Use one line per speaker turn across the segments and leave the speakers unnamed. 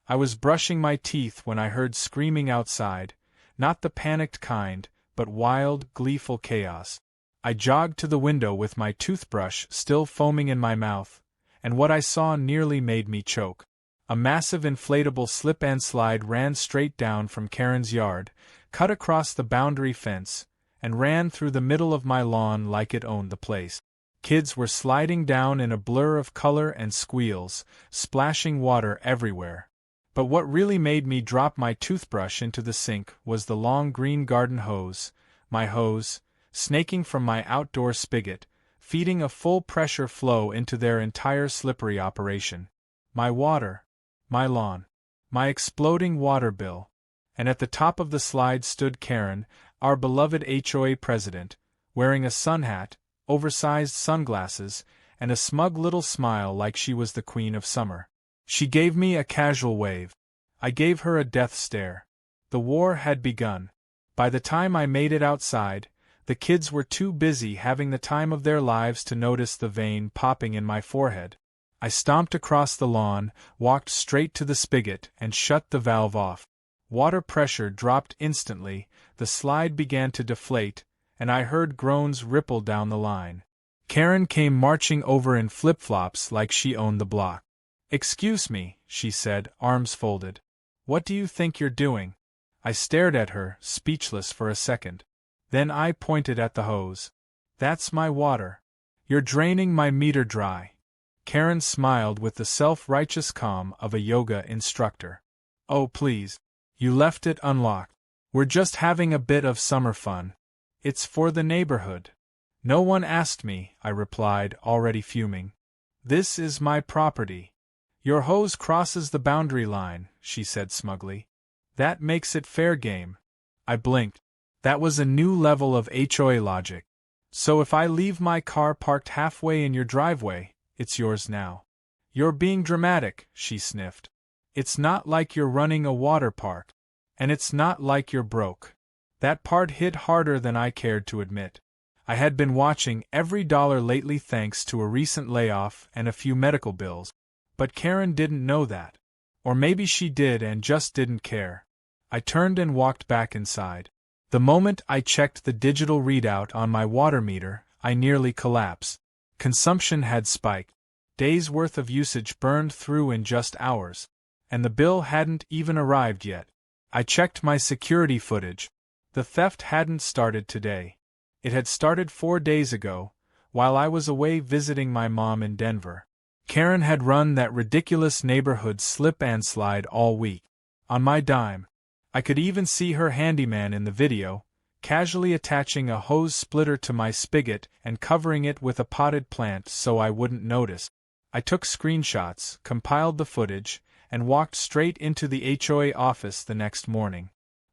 I was brushing my teeth when I heard screaming outside, not the panicked kind, but wild, gleeful chaos. I jogged to the window with my toothbrush still foaming in my mouth, and what I saw nearly made me choke. A massive inflatable slip-and-slide ran straight down from Karen's yard, cut across the boundary fence, and ran through the middle of my lawn like it owned the place. Kids were sliding down in a blur of color and squeals, splashing water everywhere. But what really made me drop my toothbrush into the sink was the long green garden hose, my hose, snaking from my outdoor spigot, feeding a full-pressure flow into their entire slippery operation. My water, my lawn, my exploding water bill. And at the top of the slide stood Karen, our beloved HOA president, wearing a sun hat, oversized sunglasses, and a smug little smile like she was the queen of summer. She gave me a casual wave. I gave her a death stare. The war had begun. By the time I made it outside, the kids were too busy having the time of their lives to notice the vein popping in my forehead. I stomped across the lawn, walked straight to the spigot, and shut the valve off. Water pressure dropped instantly, the slide began to deflate, and I heard groans ripple down the line. Karen came marching over in flip-flops like she owned the block. "Excuse me," she said, arms folded. "What do you think you're doing?" I stared at her, speechless for a second. Then I pointed at the hose. "That's my water. You're draining my meter dry." Karen smiled with the self-righteous calm of a yoga instructor. "Oh please. You left it unlocked. We're just having a bit of summer fun. It's for the neighborhood." "No one asked me," I replied, already fuming. "This is my property." "Your hose crosses the boundary line," she said smugly. "That makes it fair game." I blinked. That was a new level of HOA logic. "So if I leave my car parked halfway in your driveway, it's yours now." "You're being dramatic," she sniffed. "It's not like you're running a water park. And it's not like you're broke." That part hit harder than I cared to admit. I had been watching every dollar lately thanks to a recent layoff and a few medical bills. But Karen didn't know that. Or maybe she did and just didn't care. I turned and walked back inside. The moment I checked the digital readout on my water meter, I nearly collapsed. Consumption had spiked. Days' worth of usage burned through in just hours. And the bill hadn't even arrived yet. I checked my security footage. The theft hadn't started today. It had started 4 days ago, while I was away visiting my mom in Denver. Karen had run that ridiculous neighborhood slip-and-slide all week. On my dime. I could even see her handyman in the video, casually attaching a hose splitter to my spigot and covering it with a potted plant so I wouldn't notice. I took screenshots, compiled the footage, and walked straight into the HOA office the next morning.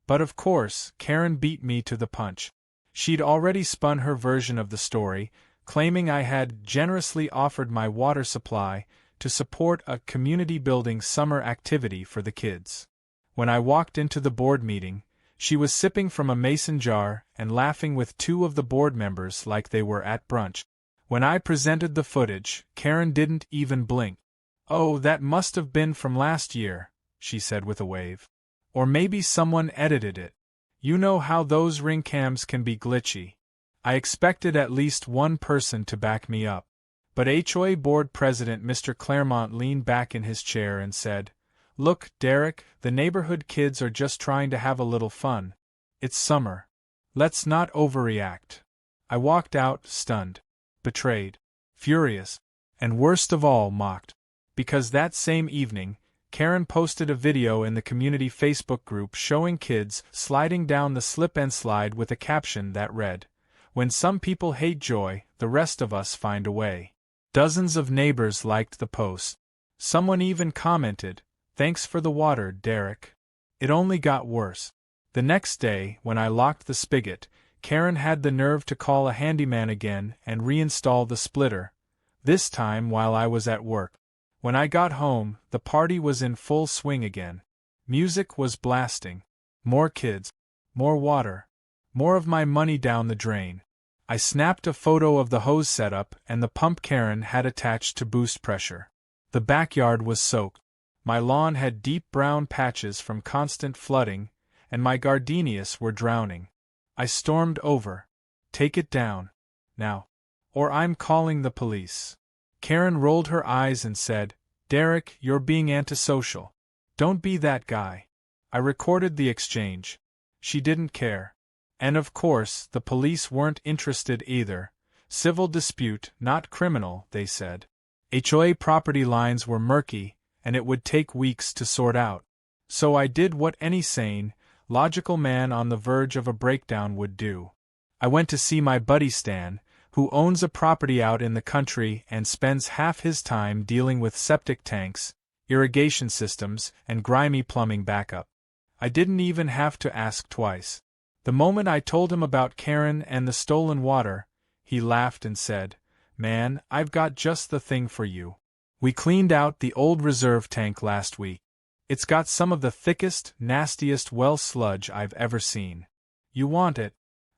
But of course, Karen beat me to the punch. She'd already spun her version of the story, claiming I had generously offered my water supply to support a community-building summer activity for the kids. When I walked into the board meeting, she was sipping from a mason jar and laughing with 2 of the board members like they were at brunch. When I presented the footage, Karen didn't even blink. "Oh, that must have been from last year," she said with a wave. "Or maybe someone edited it. You know how those ring cams can be glitchy." I expected at least one person to back me up. But HOA board president Mr. Claremont leaned back in his chair and said, "Look, Derek, the neighborhood kids are just trying to have a little fun. It's summer. Let's not overreact." I walked out, stunned, betrayed, furious, and worst of all, mocked. Because that same evening, Karen posted a video in the community Facebook group showing kids sliding down the slip-and-slide with a caption that read, "When some people hate joy, the rest of us find a way." Dozens of neighbors liked the post. Someone even commented, "Thanks for the water, Derek." It only got worse. The next day, when I locked the spigot, Karen had the nerve to call a handyman again and reinstall the splitter, this time while I was at work. When I got home, the party was in full swing again. Music was blasting. More kids. More water. More of my money down the drain. I snapped a photo of the hose setup and the pump Karen had attached to boost pressure. The backyard was soaked. My lawn had deep brown patches from constant flooding, and my gardenias were drowning. I stormed over. Take it down. Now. Or I'm calling the police. Karen rolled her eyes and said, Derek, you're being antisocial. Don't be that guy. I recorded the exchange. She didn't care. And of course, the police weren't interested either. Civil dispute, not criminal, they said. HOA property lines were murky, and it would take weeks to sort out. So I did what any sane, logical man on the verge of a breakdown would do. I went to see my buddy Stan, who owns a property out in the country and spends half his time dealing with septic tanks, irrigation systems, and grimy plumbing backup. I didn't even have to ask twice. The moment I told him about Karen and the stolen water, he laughed and said, Man, I've got just the thing for you. We cleaned out the old reserve tank last week. It's got some of the thickest, nastiest well sludge I've ever seen. You want it?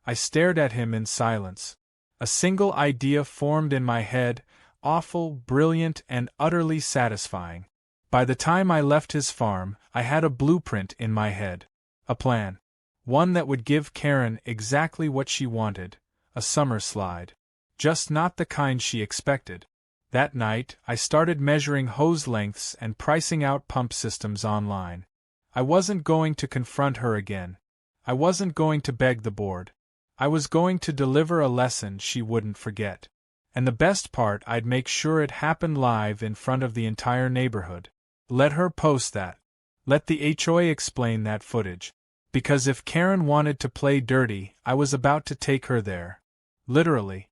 I stared at him in silence. A single idea formed in my head, awful, brilliant, and utterly satisfying. By the time I left his farm, I had a blueprint in my head. A plan. One that would give Karen exactly what she wanted, a summer slide. Just not the kind she expected. That night, I started measuring hose lengths and pricing out pump systems online. I wasn't going to confront her again. I wasn't going to beg the board. I was going to deliver a lesson she wouldn't forget. And the best part, I'd make sure it happened live in front of the entire neighborhood. Let her post that. Let the HOA explain that footage. Because if Karen wanted to play dirty, I was about to take her there. Literally.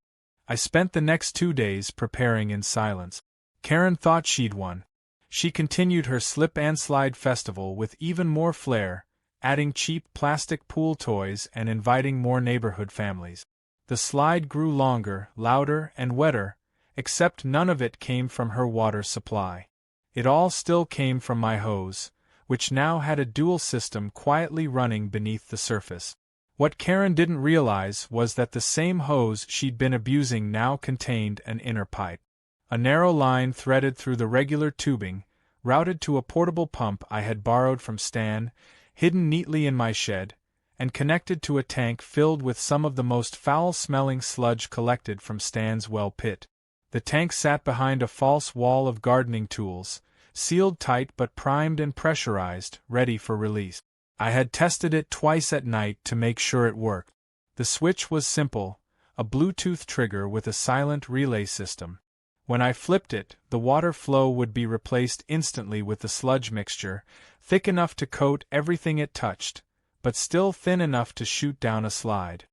I spent the next 2 days preparing in silence. Karen thought she'd won. She continued her slip and slide festival with even more flair, adding cheap plastic pool toys and inviting more neighborhood families. The slide grew longer, louder, and wetter, except none of it came from her water supply. It all still came from my hose, which now had a dual system quietly running beneath the surface. What Karen didn't realize was that the same hose she'd been abusing now contained an inner pipe. A narrow line threaded through the regular tubing, routed to a portable pump I had borrowed from Stan, hidden neatly in my shed, and connected to a tank filled with some of the most foul-smelling sludge collected from Stan's well pit. The tank sat behind a false wall of gardening tools, sealed tight but primed and pressurized, ready for release. I had tested it twice at night to make sure it worked. The switch was simple, a Bluetooth trigger with a silent relay system. When I flipped it, the water flow would be replaced instantly with the sludge mixture, thick enough to coat everything it touched, but still thin enough to shoot down a slide.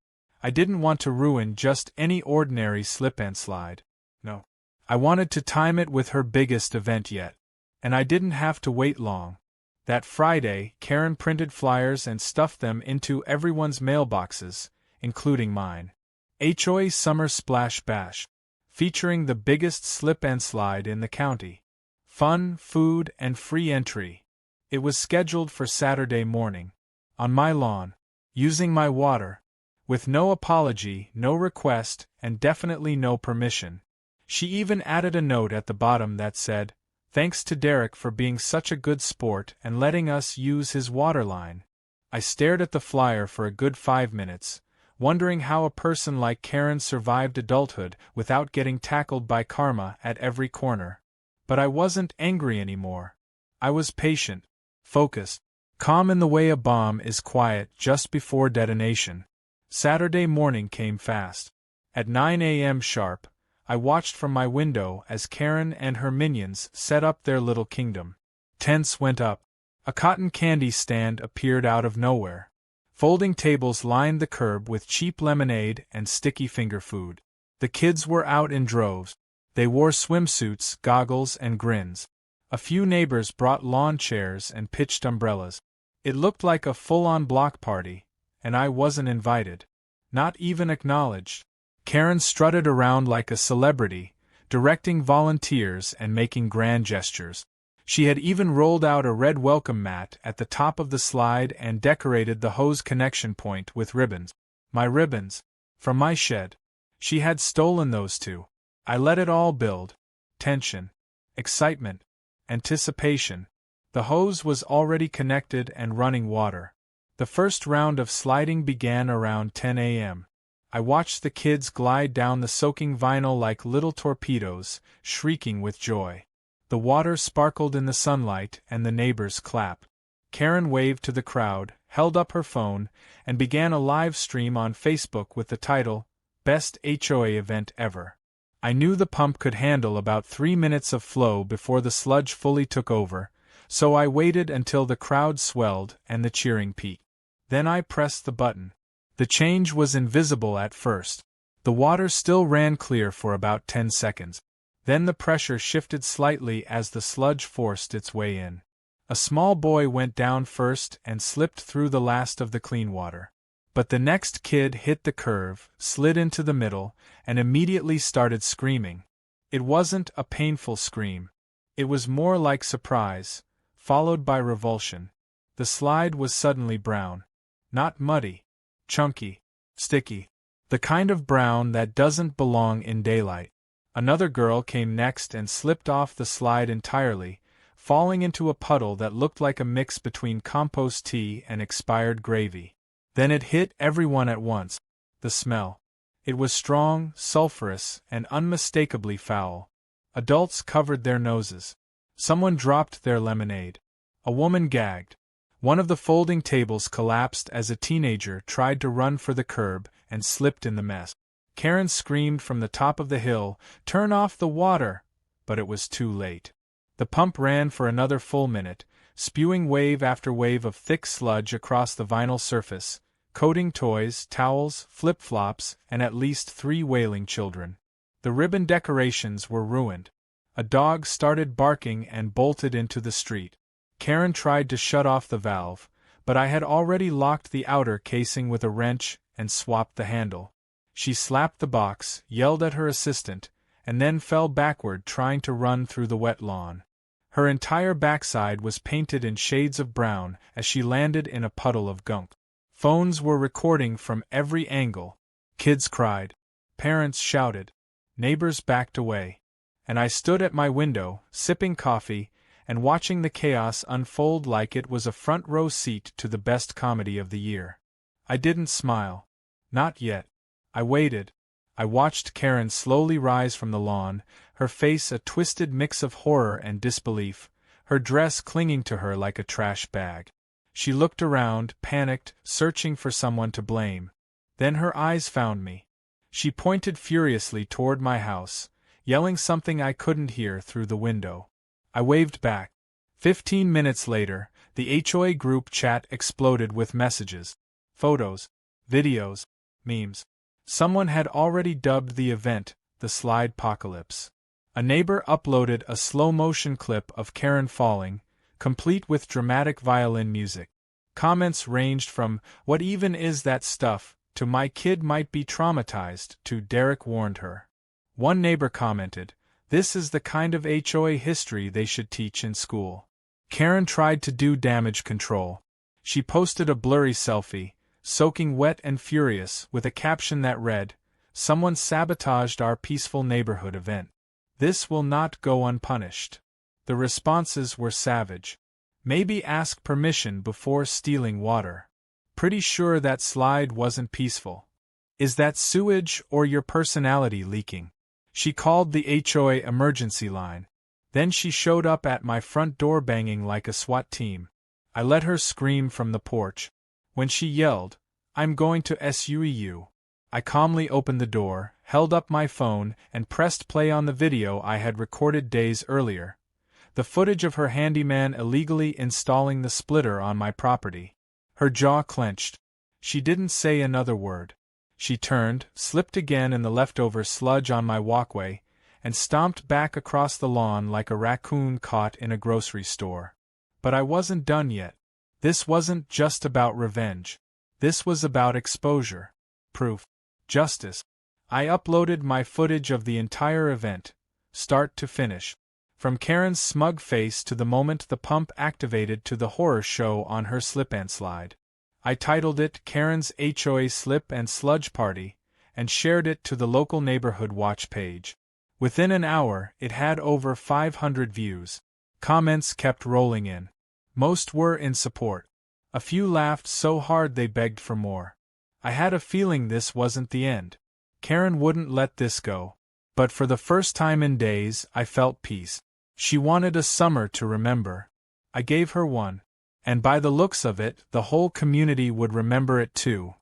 I didn't want to ruin just any ordinary slip-and-slide. No. I wanted to time it with her biggest event yet. And I didn't have to wait long. That Friday, Karen printed flyers and stuffed them into everyone's mailboxes, including mine. HOA Summer Splash Bash, featuring the biggest slip-and-slide in the county. Fun, food, and free entry. It was scheduled for Saturday morning. On my lawn. Using my water. With no apology, no request, and definitely no permission. She even added a note at the bottom that said, Thanks to Derek for being such a good sport and letting us use his water line. I stared at the flyer for a good 5 minutes, wondering how a person like Karen survived adulthood without getting tackled by karma at every corner. But I wasn't angry anymore. I was patient, focused, calm in the way a bomb is quiet just before detonation. Saturday morning came fast. At 9 a.m. sharp, I watched from my window as Karen and her minions set up their little kingdom. Tents went up. A cotton candy stand appeared out of nowhere. Folding tables lined the curb with cheap lemonade and sticky finger food. The kids were out in droves. They wore swimsuits, goggles, and grins. A few neighbors brought lawn chairs and pitched umbrellas. It looked like a full-on block party, and I wasn't invited. Not even acknowledged. Karen strutted around like a celebrity, directing volunteers and making grand gestures. She had even rolled out a red welcome mat at the top of the slide and decorated the hose connection point with ribbons. My ribbons. From my shed. She had stolen those too. I let it all build. Tension. Excitement. Anticipation. The hose was already connected and running water. The first round of sliding began around 10 a.m. I watched the kids glide down the soaking vinyl like little torpedoes, shrieking with joy. The water sparkled in the sunlight and the neighbors clapped. Karen waved to the crowd, held up her phone, and began a live stream on Facebook with the title, "Best HOA Event Ever." I knew the pump could handle about 3 minutes of flow before the sludge fully took over, so I waited until the crowd swelled and the cheering peaked. Then I pressed the button. The change was invisible at first. The water still ran clear for about 10 seconds. Then the pressure shifted slightly as the sludge forced its way in. A small boy went down first and slipped through the last of the clean water. But the next kid hit the curve, slid into the middle, and immediately started screaming. It wasn't a painful scream. It was more like surprise, followed by revulsion. The slide was suddenly brown. Not muddy. Chunky. Sticky. The kind of brown that doesn't belong in daylight. Another girl came next and slipped off the slide entirely, falling into a puddle that looked like a mix between compost tea and expired gravy. Then it hit everyone at once. The smell. It was strong, sulfurous, and unmistakably foul. Adults covered their noses. Someone dropped their lemonade. A woman gagged. One of the folding tables collapsed as a teenager tried to run for the curb and slipped in the mess. Karen screamed from the top of the hill, "Turn off the water!" But it was too late. The pump ran for another full minute, spewing wave after wave of thick sludge across the vinyl surface, coating toys, towels, flip-flops, and at least 3 wailing children. The ribbon decorations were ruined. A dog started barking and bolted into the street. Karen tried to shut off the valve, but I had already locked the outer casing with a wrench and swapped the handle. She slapped the box, yelled at her assistant, and then fell backward trying to run through the wet lawn. Her entire backside was painted in shades of brown as she landed in a puddle of gunk. Phones were recording from every angle. Kids cried. Parents shouted. Neighbors backed away. And I stood at my window, sipping coffee, and watching the chaos unfold like it was a front-row seat to the best comedy of the year. I didn't smile. Not yet. I waited. I watched Karen slowly rise from the lawn, her face a twisted mix of horror and disbelief, her dress clinging to her like a trash bag. She looked around, panicked, searching for someone to blame. Then her eyes found me. She pointed furiously toward my house, yelling something I couldn't hear through the window. I waved back. 15 minutes later, the HOA group chat exploded with messages. Photos, videos, memes. Someone had already dubbed the event the Slide-pocalypse. A neighbor uploaded a slow-motion clip of Karen falling, complete with dramatic violin music. Comments ranged from, "What even is that stuff?" to "My kid might be traumatized," to "Derek warned her." One neighbor commented, "This is the kind of HOA history they should teach in school." Karen tried to do damage control. She posted a blurry selfie, soaking wet and furious, with a caption that read, "Someone sabotaged our peaceful neighborhood event. This will not go unpunished." The responses were savage. "Maybe ask permission before stealing water. Pretty sure that slide wasn't peaceful. Is that sewage or your personality leaking?" She called the HOA emergency line. Then she showed up at my front door banging like a SWAT team. I let her scream from the porch. When she yelled, "I'm going to sue you," I calmly opened the door, held up my phone, and pressed play on the video I had recorded days earlier. The footage of her handyman illegally installing the splitter on my property. Her jaw clenched. She didn't say another word. She turned, slipped again in the leftover sludge on my walkway, and stomped back across the lawn like a raccoon caught in a grocery store. But I wasn't done yet. This wasn't just about revenge. This was about exposure. Proof. Justice. I uploaded my footage of the entire event, start to finish. From Karen's smug face to the moment the pump activated to the horror show on her slip-and-slide. I titled it Karen's HOA Slip and Sludge Party, and shared it to the local neighborhood watch page. Within an hour, it had over 500 views. Comments kept rolling in. Most were in support. A few laughed so hard they begged for more. I had a feeling this wasn't the end. Karen wouldn't let this go. But for the first time in days, I felt peace. She wanted a summer to remember. I gave her one. And by the looks of it, the whole community would remember it too.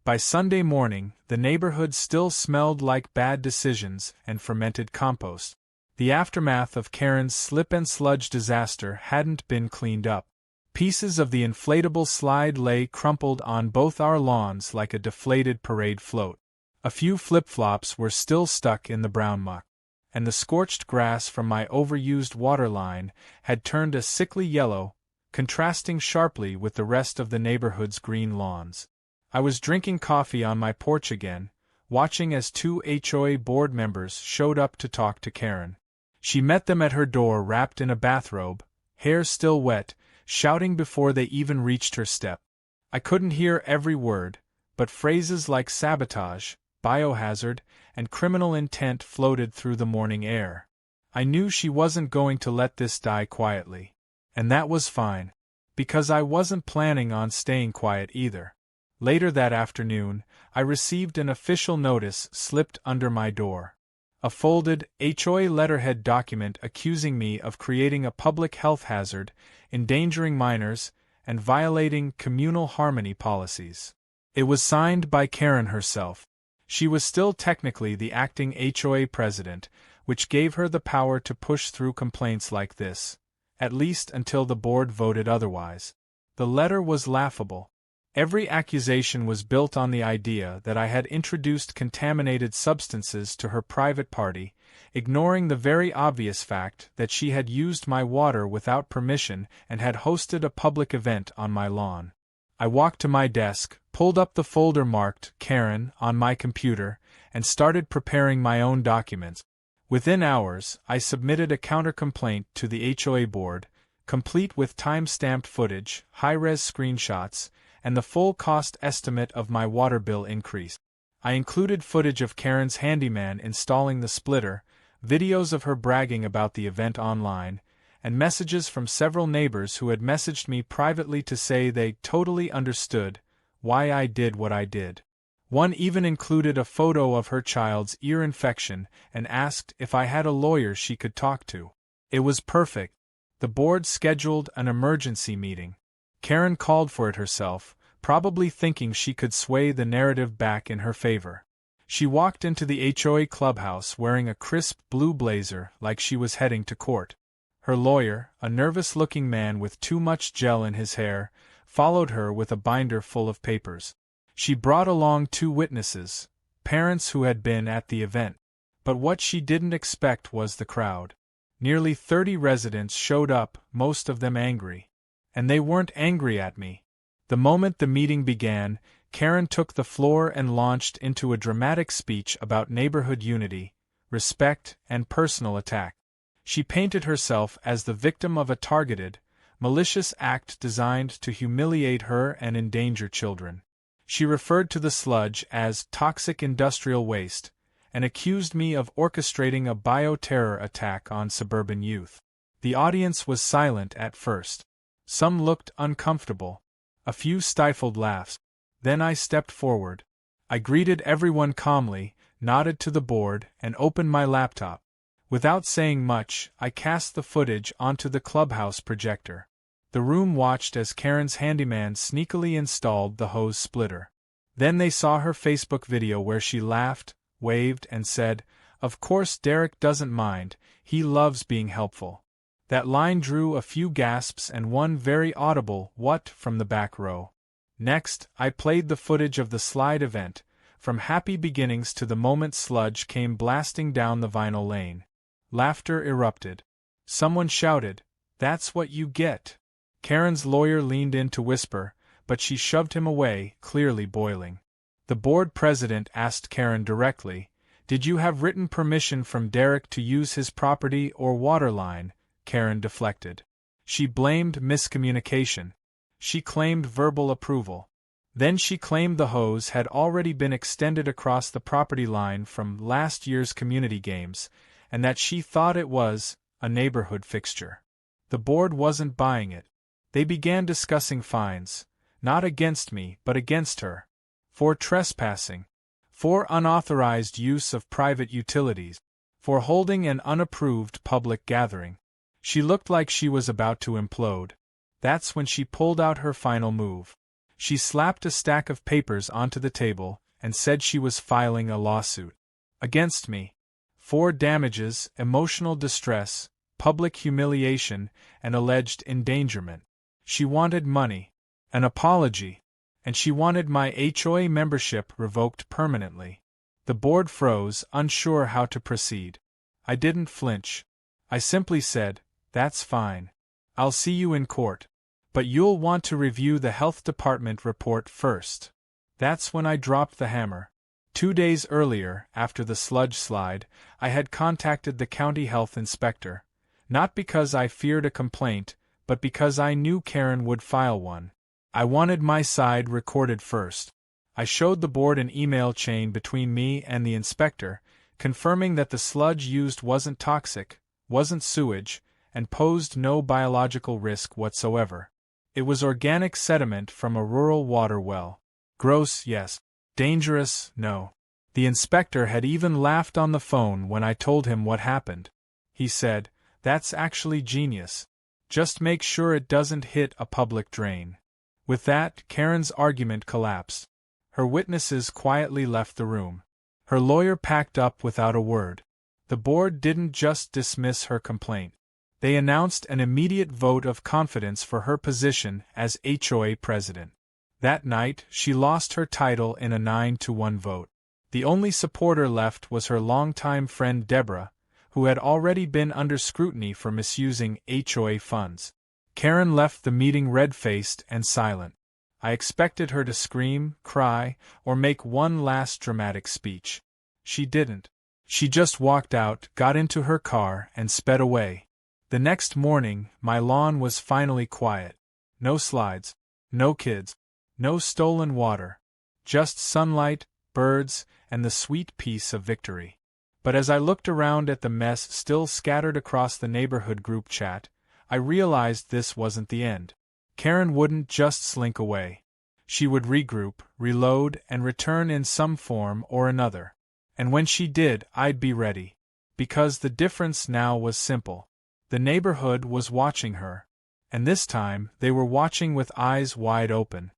By Sunday morning, the neighborhood still smelled like bad decisions and fermented compost. The aftermath of Karen's slip and sludge disaster hadn't been cleaned up. Pieces of the inflatable slide lay crumpled on both our lawns like a deflated parade float. A few flip-flops were still stuck in the brown muck, and the scorched grass from my overused water line had turned a sickly yellow, contrasting sharply with the rest of the neighborhood's green lawns. I was drinking coffee on my porch again, watching as 2 HOA board members showed up to talk to Karen. She met them at her door wrapped in a bathrobe, hair still wet, shouting before they even reached her step. I couldn't hear every word, but phrases like sabotage, biohazard, and criminal intent floated through the morning air. I knew she wasn't going to let this die quietly. And that was fine. Because I wasn't planning on staying quiet either. Later that afternoon, I received an official notice slipped under my door. A folded, HOA letterhead document accusing me of creating a public health hazard, endangering minors, and violating communal harmony policies. It was signed by Karen herself. She was still technically the acting HOA president, which gave her the power to push through complaints like this, at least until the board voted otherwise. The letter was laughable. Every accusation was built on the idea that I had introduced contaminated substances to her private party, ignoring the very obvious fact that she had used my water without permission and had hosted a public event on my lawn. I walked to my desk, pulled up the folder marked Karen on my computer, and started preparing my own documents. Within hours, I submitted a counter-complaint to the HOA board, complete with time-stamped footage, high-res screenshots, and the full cost estimate of my water bill increase. I included footage of Karen's handyman installing the splitter, videos of her bragging about the event online, and messages from several neighbors who had messaged me privately to say they totally understood why I did what I did. One even included a photo of her child's ear infection and asked if I had a lawyer she could talk to. It was perfect. The board scheduled an emergency meeting. Karen called for it herself, probably thinking she could sway the narrative back in her favor. She walked into the HOA clubhouse wearing a crisp blue blazer like she was heading to court. Her lawyer, a nervous-looking man with too much gel in his hair, followed her with a binder full of papers. She brought along 2 witnesses, parents who had been at the event. But what she didn't expect was the crowd. Nearly 30 residents showed up, most of them angry. And they weren't angry at me. The moment the meeting began, Karen took the floor and launched into a dramatic speech about neighborhood unity, respect, and personal attack. She painted herself as the victim of a targeted, malicious act designed to humiliate her and endanger children. She referred to the sludge as toxic industrial waste, and accused me of orchestrating a bioterror attack on suburban youth. The audience was silent at first. Some looked uncomfortable. A few stifled laughs. Then I stepped forward. I greeted everyone calmly, nodded to the board, and opened my laptop. Without saying much, I cast the footage onto the clubhouse projector. The room watched as Karen's handyman sneakily installed the hose splitter. Then they saw her Facebook video where she laughed, waved, and said, "Of course Derek doesn't mind, he loves being helpful." That line drew a few gasps and one very audible "what" from the back row. Next, I played the footage of the slide event, from happy beginnings to the moment Sludge came blasting down the vinyl lane. Laughter erupted. Someone shouted, "That's what you get." Karen's lawyer leaned in to whisper, but she shoved him away, clearly boiling. The board president asked Karen directly, "Did you have written permission from Derek to use his property or water line?" Karen deflected. She blamed miscommunication. She claimed verbal approval. Then she claimed the hose had already been extended across the property line from last year's community games, and that she thought it was a neighborhood fixture. The board wasn't buying it. They began discussing fines, not against me but against her. For trespassing. For unauthorized use of private utilities. For holding an unapproved public gathering. She looked like she was about to implode. That's when she pulled out her final move. She slapped a stack of papers onto the table and said she was filing a lawsuit. Against me. For damages, emotional distress, public humiliation, and alleged endangerment. She wanted money, an apology, and she wanted my HOA membership revoked permanently. The board froze, unsure how to proceed. I didn't flinch. I simply said, "That's fine. I'll see you in court. But you'll want to review the health department report first." That's when I dropped the hammer. 2 days earlier, after the sludge slide, I had contacted the county health inspector, not because I feared a complaint, but because I knew Karen would file one. I wanted my side recorded first. I showed the board an email chain between me and the inspector, confirming that the sludge used wasn't toxic, wasn't sewage, and posed no biological risk whatsoever. It was organic sediment from a rural water well. Gross, yes. Dangerous, no. The inspector had even laughed on the phone when I told him what happened. He said, "That's actually genius. Just make sure it doesn't hit a public drain." With that, Karen's argument collapsed. Her witnesses quietly left the room. Her lawyer packed up without a word. The board didn't just dismiss her complaint. They announced an immediate vote of confidence for her position as HOA president. That night, she lost her title in a 9-1 vote. The only supporter left was her longtime friend Deborah, who had already been under scrutiny for misusing HOA funds. Karen left the meeting red-faced and silent. I expected her to scream, cry, or make one last dramatic speech. She didn't. She just walked out, got into her car, and sped away. The next morning, my lawn was finally quiet. No slides, no kids, no stolen water. Just sunlight, birds, and the sweet peace of victory. But as I looked around at the mess still scattered across the neighborhood group chat, I realized this wasn't the end. Karen wouldn't just slink away. She would regroup, reload, and return in some form or another. And when she did, I'd be ready. Because the difference now was simple. The neighborhood was watching her. And this time, they were watching with eyes wide open.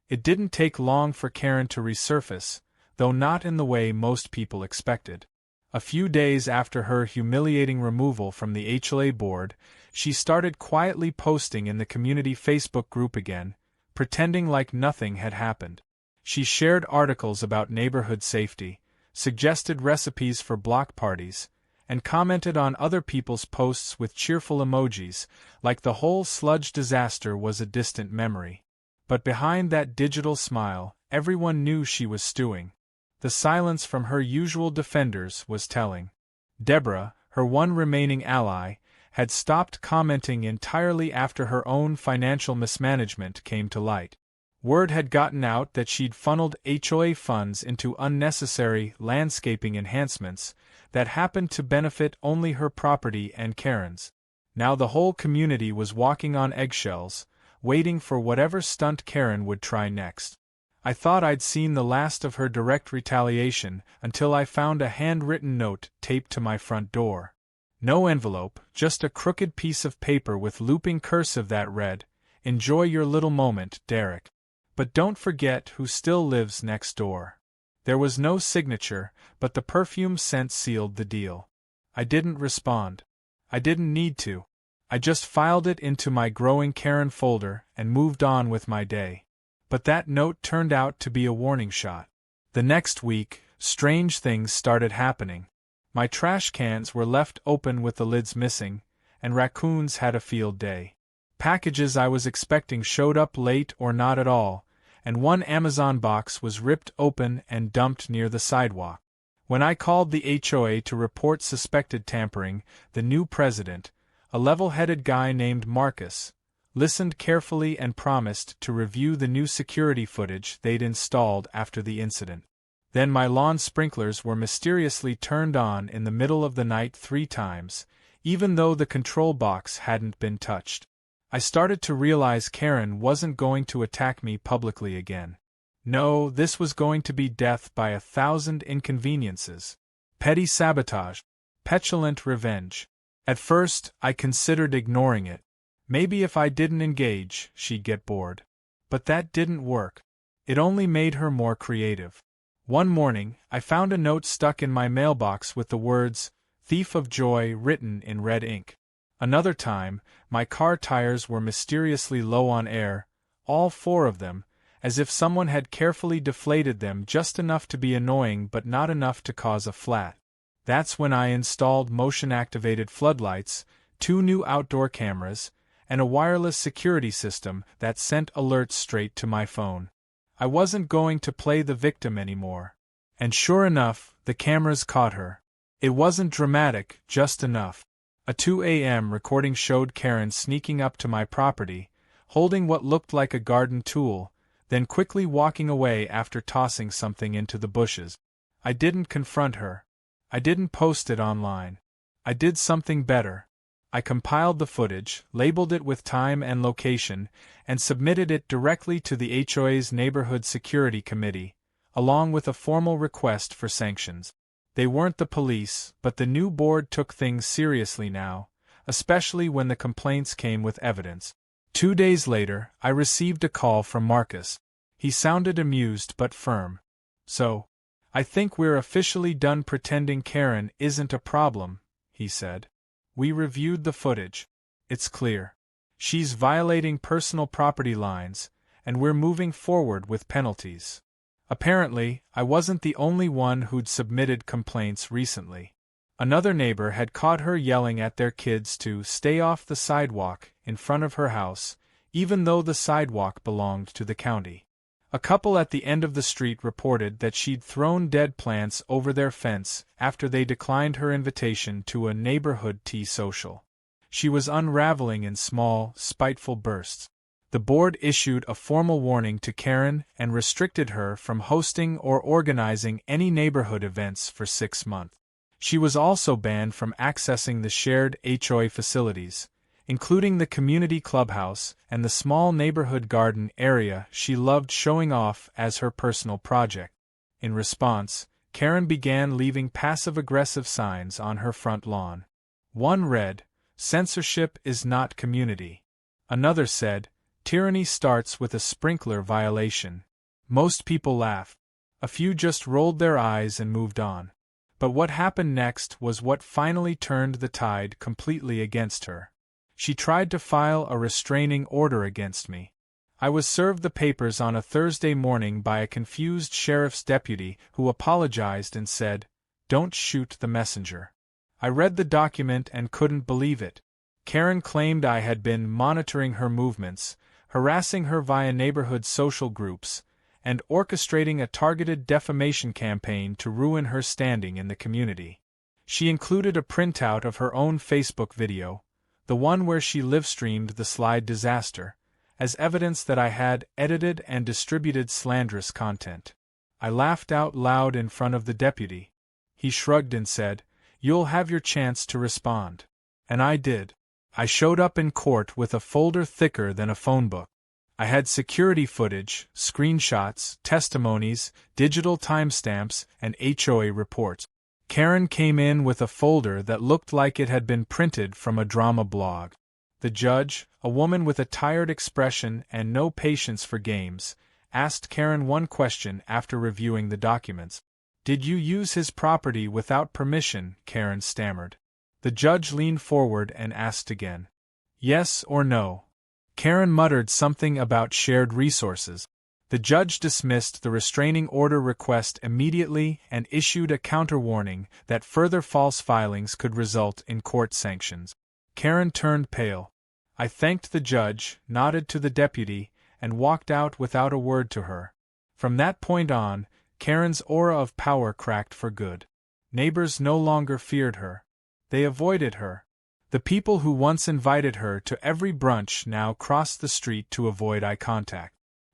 It didn't take long for Karen to resurface, though not in the way most people expected. A few days after her humiliating removal from the HOA board, she started quietly posting in the community Facebook group again, pretending like nothing had happened. She shared articles about neighborhood safety, suggested recipes for block parties, and commented on other people's posts with cheerful emojis, like the whole sludge disaster was a distant memory. But behind that digital smile, everyone knew she was stewing. The silence from her usual defenders was telling. Deborah, her one remaining ally, had stopped commenting entirely after her own financial mismanagement came to light. Word had gotten out that she'd funneled HOA funds into unnecessary landscaping enhancements that happened to benefit only her property and Karen's. Now the whole community was walking on eggshells, waiting for whatever stunt Karen would try next. I thought I'd seen the last of her direct retaliation until I found a handwritten note taped to my front door. No envelope, just a crooked piece of paper with looping cursive that read, "Enjoy your little moment, Derek. But don't forget who still lives next door." There was no signature, but the perfume scent sealed the deal. I didn't respond. I didn't need to. I just filed it into my growing Karen folder and moved on with my day. But that note turned out to be a warning shot. The next week, strange things started happening. My trash cans were left open with the lids missing, and raccoons had a field day. Packages I was expecting showed up late or not at all, and one Amazon box was ripped open and dumped near the sidewalk. When I called the HOA to report suspected tampering, the new president, a level-headed guy named Marcus, listened carefully and promised to review the new security footage they'd installed after the incident. Then my lawn sprinklers were mysteriously turned on in the middle of the night 3 times, even though the control box hadn't been touched. I started to realize Karen wasn't going to attack me publicly again. No, this was going to be death by 1,000 inconveniences. Petty sabotage. Petulant revenge. At first, I considered ignoring it. Maybe if I didn't engage, she'd get bored. But that didn't work. It only made her more creative. One morning, I found a note stuck in my mailbox with the words, "Thief of Joy" written in red ink. Another time, my car tires were mysteriously low on air, all 4 of them, as if someone had carefully deflated them just enough to be annoying but not enough to cause a flat. That's when I installed motion-activated floodlights, 2 new outdoor cameras, and a wireless security system that sent alerts straight to my phone. I wasn't going to play the victim anymore. And sure enough, the cameras caught her. It wasn't dramatic, just enough. A 2 a.m. recording showed Karen sneaking up to my property, holding what looked like a garden tool, then quickly walking away after tossing something into the bushes. I didn't confront her. I didn't post it online. I did something better. I compiled the footage, labeled it with time and location, and submitted it directly to the HOA's Neighborhood Security Committee, along with a formal request for sanctions. They weren't the police, but the new board took things seriously now, especially when the complaints came with evidence. 2 days later, I received a call from Marcus. He sounded amused but firm. "So, I think we're officially done pretending Karen isn't a problem," he said. "We reviewed the footage. It's clear. She's violating personal property lines, and we're moving forward with penalties." Apparently, I wasn't the only one who'd submitted complaints recently. Another neighbor had caught her yelling at their kids to stay off the sidewalk in front of her house, even though the sidewalk belonged to the county. A couple at the end of the street reported that she'd thrown dead plants over their fence after they declined her invitation to a neighborhood tea social. She was unraveling in small, spiteful bursts. The board issued a formal warning to Karen and restricted her from hosting or organizing any neighborhood events for 6 months. She was also banned from accessing the shared HOA facilities, including the community clubhouse and the small neighborhood garden area she loved showing off as her personal project. In response, Karen began leaving passive-aggressive signs on her front lawn. One read, "Censorship is not community." Another said, "Tyranny starts with a sprinkler violation." Most people laughed. A few just rolled their eyes and moved on. But what happened next was what finally turned the tide completely against her. She tried to file a restraining order against me. I was served the papers on a Thursday morning by a confused sheriff's deputy who apologized and said, "Don't shoot the messenger." I read the document and couldn't believe it. Karen claimed I had been monitoring her movements, harassing her via neighborhood social groups, and orchestrating a targeted defamation campaign to ruin her standing in the community. She included a printout of her own Facebook video, the one where she live-streamed the Slide disaster, as evidence that I had edited and distributed slanderous content. I laughed out loud in front of the deputy. He shrugged and said, "You'll have your chance to respond." And I did. I showed up in court with a folder thicker than a phone book. I had security footage, screenshots, testimonies, digital timestamps, and HOA reports. Karen came in with a folder that looked like it had been printed from a drama blog. The judge, a woman with a tired expression and no patience for games, asked Karen one question after reviewing the documents. "Did you use his property without permission?" Karen stammered. The judge leaned forward and asked again. "Yes or no?" Karen muttered something about shared resources. The judge dismissed the restraining order request immediately and issued a counter-warning that further false filings could result in court sanctions. Karen turned pale. I thanked the judge, nodded to the deputy, and walked out without a word to her. From that point on, Karen's aura of power cracked for good. Neighbors no longer feared her. They avoided her. The people who once invited her to every brunch now crossed the street to avoid eye contact.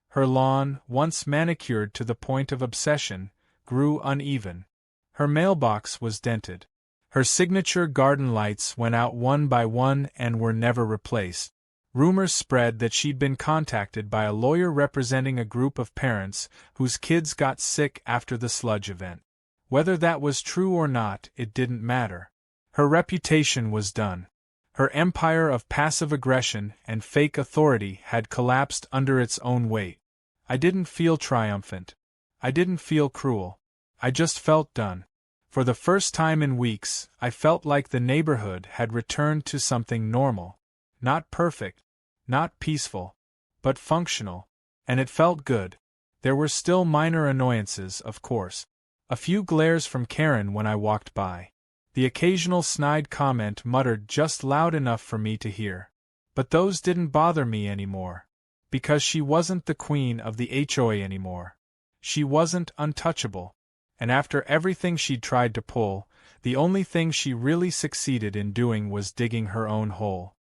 Her lawn, once manicured to the point of obsession, grew uneven. Her mailbox was dented. Her signature garden lights went out one by one and were never replaced. Rumors spread that she'd been contacted by a lawyer representing a group of parents whose kids got sick after the Sludge event. Whether that was true or not, it didn't matter. Her reputation was done. Her empire of passive aggression and fake authority had collapsed under its own weight. I didn't feel triumphant. I didn't feel cruel. I just felt done. For the first time in weeks, I felt like the neighborhood had returned to something normal. Not perfect, not peaceful, but functional. And it felt good. There were still minor annoyances, of course. A few glares from Karen when I walked by. The occasional snide comment muttered just loud enough for me to hear. But those didn't bother me anymore. Because she wasn't the queen of the HOA anymore. She wasn't untouchable. And after everything she'd tried to pull, the only thing she really succeeded in doing was digging her own hole.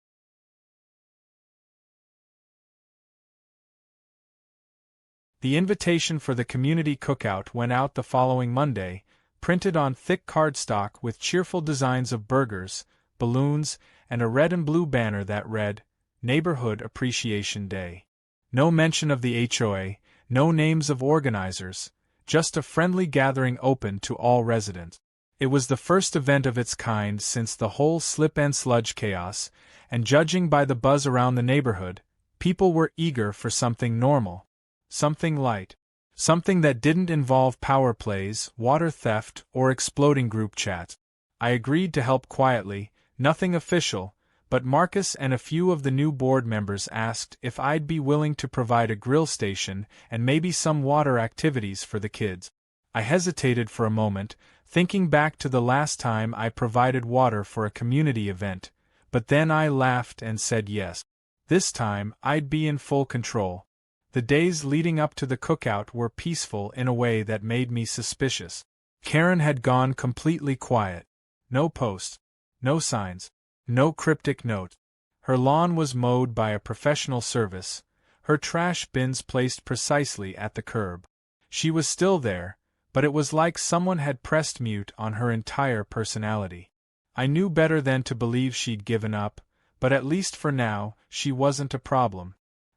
The invitation for the community cookout went out the following Monday, printed on thick cardstock with cheerful designs of burgers, balloons, and a red and blue banner that read, Neighborhood Appreciation Day. No mention of the HOA, no names of organizers, just a friendly gathering open to all residents. It was the first event of its kind since the whole slip and sludge chaos, and judging by the buzz around the neighborhood, people were eager for something normal. Something light. Something that didn't involve power plays, water theft, or exploding group chats. I agreed to help quietly, nothing official, but Marcus and a few of the new board members asked if I'd be willing to provide a grill station and maybe some water activities for the kids. I hesitated for a moment, thinking back to the last time I provided water for a community event, but then I laughed and said yes. This time, I'd be in full control. The days leading up to the cookout were peaceful in a way that made me suspicious. Karen had gone completely quiet. No posts, no signs, no cryptic note. Her lawn was mowed by a professional service, her trash bins placed precisely at the curb. She was still there, but it was like someone had pressed mute on her entire personality. I knew better than to believe she'd given up, but at least for now, she wasn't a problem.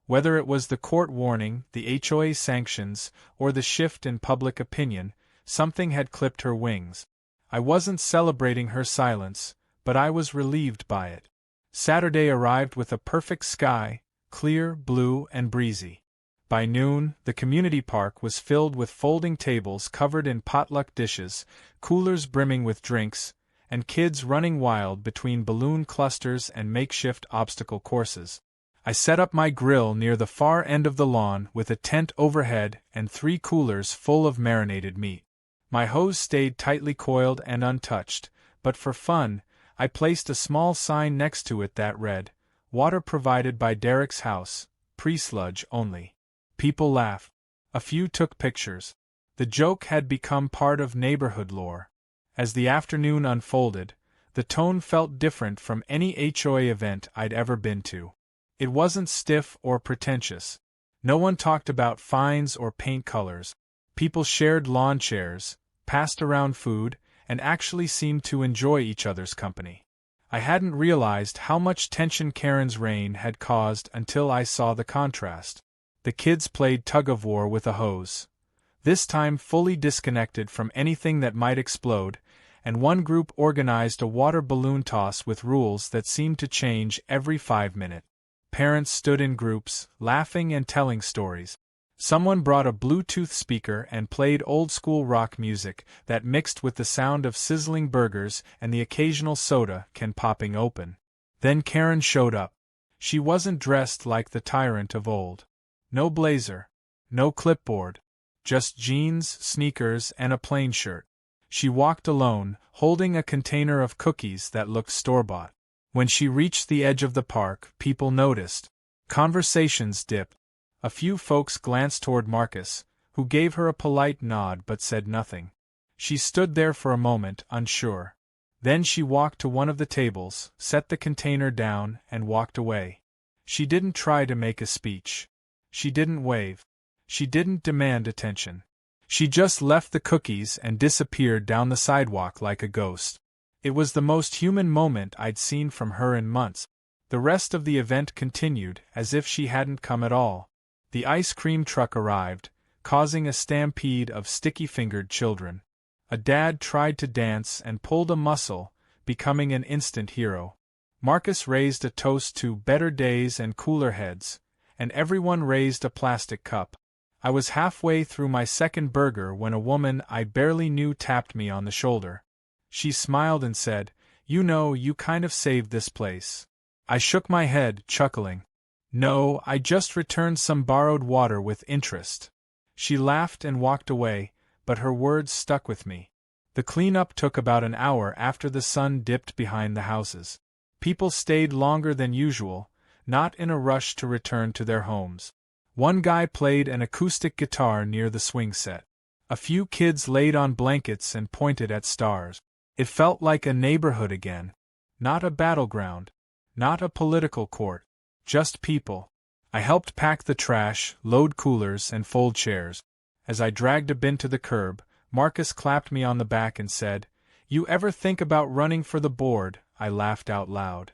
Whether it was the court warning, the HOA sanctions, or the shift in public opinion, something had clipped her wings. I wasn't celebrating her silence, but I was relieved by it. Saturday arrived with a perfect sky, clear, blue, and breezy. By noon, the community park was filled with folding tables covered in potluck dishes, coolers brimming with drinks, and kids running wild between balloon clusters and makeshift obstacle courses. I set up my grill near the far end of the lawn with a tent overhead and 3 coolers full of marinated meat. My hose stayed tightly coiled and untouched, but for fun, I placed a small sign next to it that read, Water provided by Derek's house, pre-sludge only. People laughed. A few took pictures. The joke had become part of neighborhood lore. As the afternoon unfolded, the tone felt different from any HOA event I'd ever been to. It wasn't stiff or pretentious. No one talked about fines or paint colors. People shared lawn chairs, passed around food, and actually seemed to enjoy each other's company. I hadn't realized how much tension Karen's reign had caused until I saw the contrast. The kids played tug-of-war with a hose, this time fully disconnected from anything that might explode, and one group organized a water balloon toss with rules that seemed to change every 5 minutes. Parents stood in groups, laughing and telling stories. Someone brought a Bluetooth speaker and played old-school rock music that mixed with the sound of sizzling burgers and the occasional soda can popping open. Then Karen showed up. She wasn't dressed like the tyrant of old. No blazer, no clipboard, just jeans, sneakers, and a plain shirt. She walked alone, holding a container of cookies that looked store-bought. When she reached the edge of the park, people noticed. Conversations dipped. A few folks glanced toward Marcus, who gave her a polite nod but said nothing. She stood there for a moment, unsure. Then she walked to one of the tables, set the container down, and walked away. She didn't try to make a speech. She didn't wave. She didn't demand attention. She just left the cookies and disappeared down the sidewalk like a ghost. It was the most human moment I'd seen from her in months. The rest of the event continued as if she hadn't come at all. The ice cream truck arrived, causing a stampede of sticky-fingered children. A dad tried to dance and pulled a muscle, becoming an instant hero. Marcus raised a toast to better days and cooler heads, and everyone raised a plastic cup. I was halfway through my second burger when a woman I barely knew tapped me on the shoulder. She smiled and said, "You know, you kind of saved this place." I shook my head, chuckling. "No, I just returned some borrowed water with interest." She laughed and walked away, but her words stuck with me. The cleanup took about an hour after the sun dipped behind the houses. People stayed longer than usual, not in a rush to return to their homes. One guy played an acoustic guitar near the swing set. A few kids laid on blankets and pointed at stars. It felt like a neighborhood again. Not a battleground. Not a political court. Just people. I helped pack the trash, load coolers, and fold chairs. As I dragged a bin to the curb, Marcus clapped me on the back and said, "You ever think about running for the board?" I laughed out loud.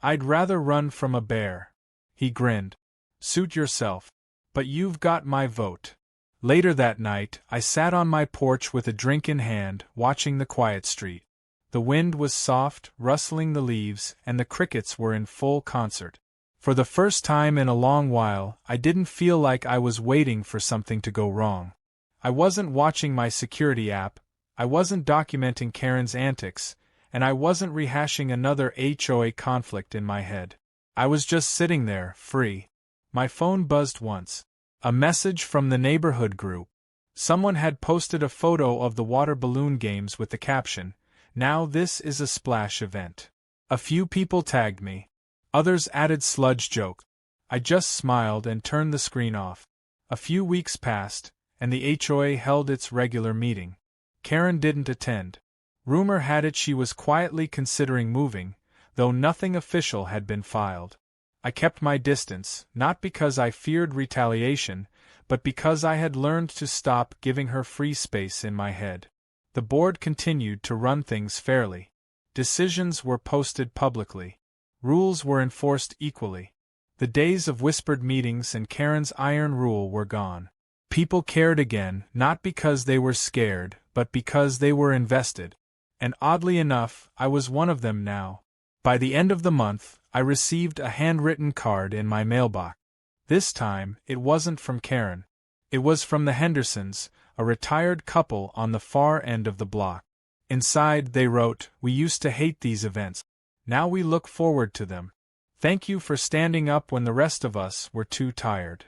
"I'd rather run from a bear." He grinned. "Suit yourself. But you've got my vote." Later that night, I sat on my porch with a drink in hand, watching the quiet street. The wind was soft, rustling the leaves, and the crickets were in full concert. For the first time in a long while, I didn't feel like I was waiting for something to go wrong. I wasn't watching my security app, I wasn't documenting Karen's antics, and I wasn't rehashing another HOA conflict in my head. I was just sitting there, free. My phone buzzed once. A message from the neighborhood group. Someone had posted a photo of the water balloon games with the caption, "Now this is a splash event." A few people tagged me. Others added sludge joke. I just smiled and turned the screen off. A few weeks passed, and the HOA held its regular meeting. Karen didn't attend. Rumor had it she was quietly considering moving, though nothing official had been filed. I kept my distance, not because I feared retaliation, but because I had learned to stop giving her free space in my head. The board continued to run things fairly. Decisions were posted publicly. Rules were enforced equally. The days of whispered meetings and Karen's iron rule were gone. People cared again, not because they were scared, but because they were invested. And oddly enough, I was one of them now. By the end of the month, I received a handwritten card in my mailbox. This time, it wasn't from Karen. It was from the Hendersons, a retired couple on the far end of the block. Inside, they wrote, "We used to hate these events. Now we look forward to them. Thank you for standing up when the rest of us were too tired."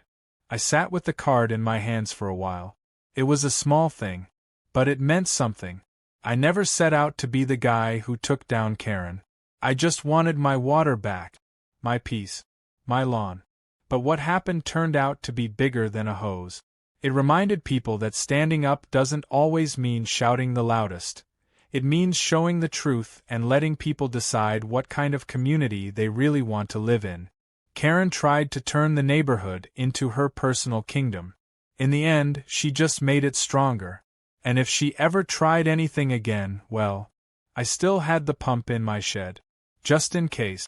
I sat with the card in my hands for a while. It was a small thing, but it meant something. I never set out to be the guy who took down Karen. I just wanted my water back, my peace, my lawn. But what happened turned out to be bigger than a hose. It reminded people that standing up doesn't always mean shouting the loudest. It means showing the truth and letting people decide what kind of community they really want to live in. Karen tried to turn the neighborhood into her personal kingdom. In the end, she just made it stronger. And if she ever tried anything again, well, I still had the pump in my shed. Just in case.